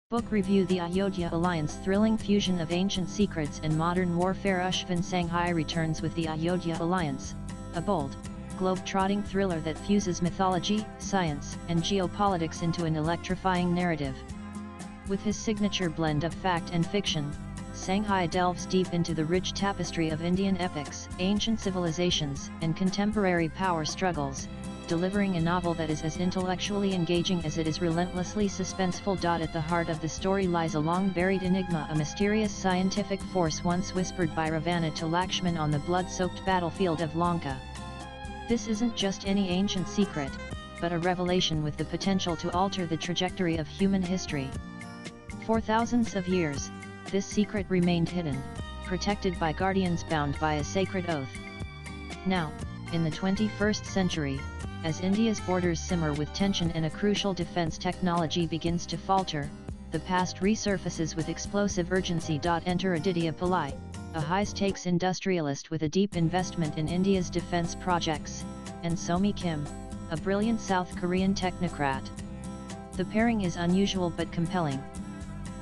Book Review: The Ayodhya Alliance thrilling fusion of ancient secrets and modern warfare. Ashvin Sanghai returns with the Ayodhya Alliance, a bold, globe-trotting thriller that fuses mythology, science, and geopolitics into an electrifying narrative. With his signature blend of fact and fiction, Sanghai delves deep into the rich tapestry of Indian epics, ancient civilizations, and contemporary power struggles, delivering a novel that is as intellectually engaging as it is relentlessly suspenseful. At the heart of the story lies a long-buried enigma, a mysterious scientific force once whispered by Ravana to Lakshman on the blood-soaked battlefield of Lanka. This isn't just any ancient secret, but a revelation with the potential to alter the trajectory of human history. For thousands of years, this secret remained hidden, protected by guardians bound by a sacred oath. Now, in the 21st century, as India's borders simmer with tension and a crucial defense technology begins to falter, the past resurfaces with explosive urgency. Enter Ayodhya Pillai, a high-stakes industrialist with a deep investment in India's defense projects, and Somi Kim, a brilliant South Korean technocrat. The pairing is unusual but compelling.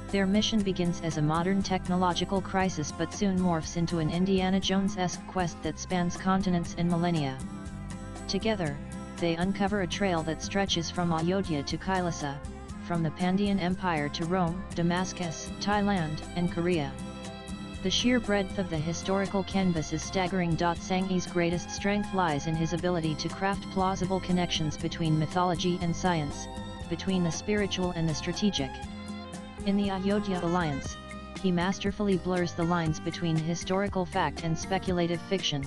Their mission begins as a modern technological crisis but soon morphs into an Indiana Jones-esque quest that spans continents and millennia. Together, they uncover a trail that stretches from Ayodhya to Kailasa, from the Pandyan Empire to Rome, Damascus, Thailand, and Korea. The sheer breadth of the historical canvas is staggering. Sanghai's greatest strength lies in his ability to craft plausible connections between mythology and science, between the spiritual and the strategic. In the Ayodhya Alliance, he masterfully blurs the lines between historical fact and speculative fiction.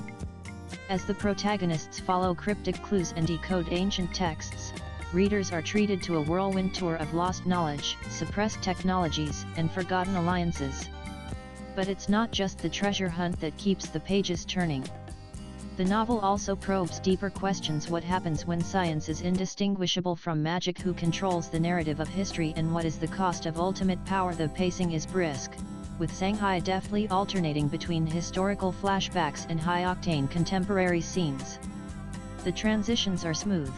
As the protagonists follow cryptic clues and decode ancient texts, readers are treated to a whirlwind tour of lost knowledge, suppressed technologies, and forgotten alliances. But it's not just the treasure hunt that keeps the pages turning. The novel also probes deeper questions: what happens when science is indistinguishable from magic, who controls the narrative of history, and what is the cost of ultimate power? The pacing is brisk, with Sanghai deftly alternating between historical flashbacks and high-octane contemporary scenes. The transitions are smooth,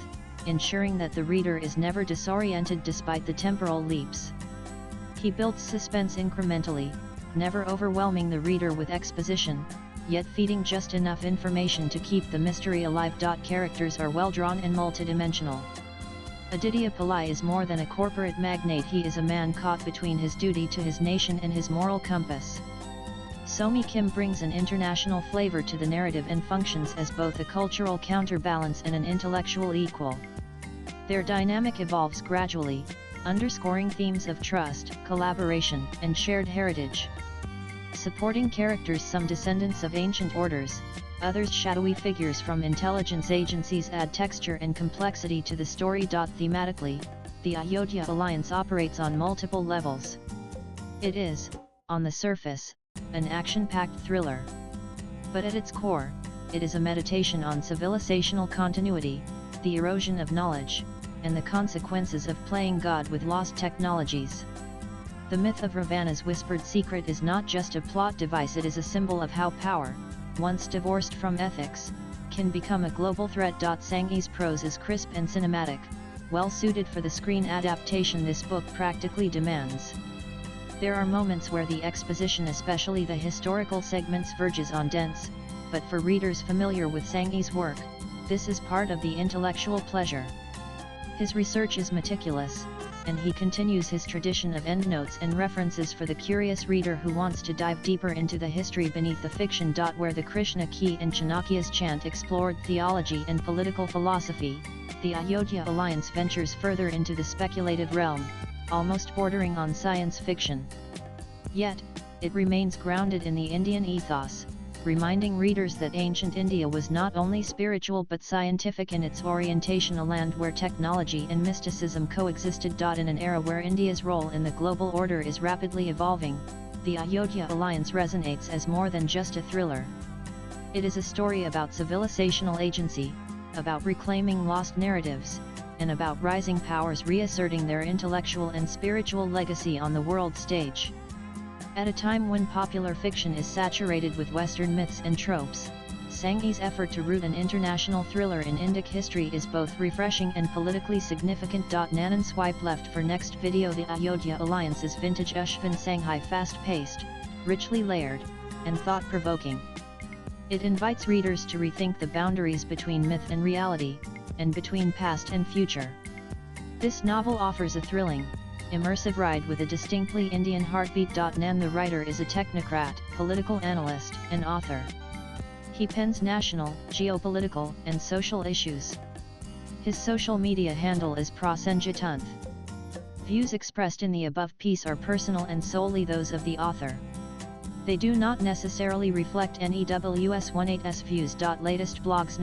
ensuring that the reader is never disoriented despite the temporal leaps. He builds suspense incrementally, never overwhelming the reader with exposition, yet feeding just enough information to keep the mystery alive. Characters are well-drawn and multidimensional. Ayodhya Pillai is more than a corporate magnate. He is a man caught between his duty to his nation and his moral compass. Somi Kim brings an international flavor to the narrative and functions as both a cultural counterbalance and an intellectual equal. Their dynamic evolves gradually, underscoring themes of trust, collaboration, and shared heritage. Supporting characters: some descendants of ancient orders, others shadowy figures from intelligence agencies, add texture and complexity to the story. Thematically, the Ayodhya Alliance operates on multiple levels. It is, on the surface, an action-packed thriller. But at its core, it is a meditation on civilizational continuity, the erosion of knowledge, and the consequences of playing God with lost technologies. The myth of Ravana's whispered secret is not just a plot device, it is a symbol of how power, once divorced from ethics, can become a global threat. Sanghai's prose is crisp and cinematic, well suited for the screen adaptation this book practically demands. There are moments where the exposition, especially the historical segments, verges on dense, but for readers familiar with Sanghai's work, this is part of the intellectual pleasure. His research is meticulous, and he continues his tradition of endnotes and references for the curious reader who wants to dive deeper into the history beneath the fiction. Where the Krishna Ki and Chanakya's chant explored theology and political philosophy, the Ayodhya Alliance ventures further into the speculative realm, almost bordering on science fiction. Yet, it remains grounded in the Indian ethos, reminding readers that ancient India was not only spiritual but scientific in its orientation, a land where technology and mysticism coexisted. In an era where India's role in the global order is rapidly evolving, the Ayodhya Alliance resonates as more than just a thriller. It is a story about civilizational agency, about reclaiming lost narratives, and about rising powers reasserting their intellectual and spiritual legacy on the world stage. At a time when popular fiction is saturated with Western myths and tropes, Sanghi's effort to root an international thriller in Indic history is both refreshing and politically significant. Nanan swipe left for next video. The Ayodhya Alliance is vintage Ashwin Sanghi, fast-paced, richly layered, and thought-provoking. It invites readers to rethink the boundaries between myth and reality, and between past and future. This novel offers a thrilling, immersive ride with a distinctly Indian heartbeat. Nan, the writer, is a technocrat, political analyst, and author. He pens national, geopolitical, and social issues. His social media handle is Prasenjitanth. Views expressed in the above piece are personal and solely those of the author. They do not necessarily reflect NEWS18's views. Latest blogs.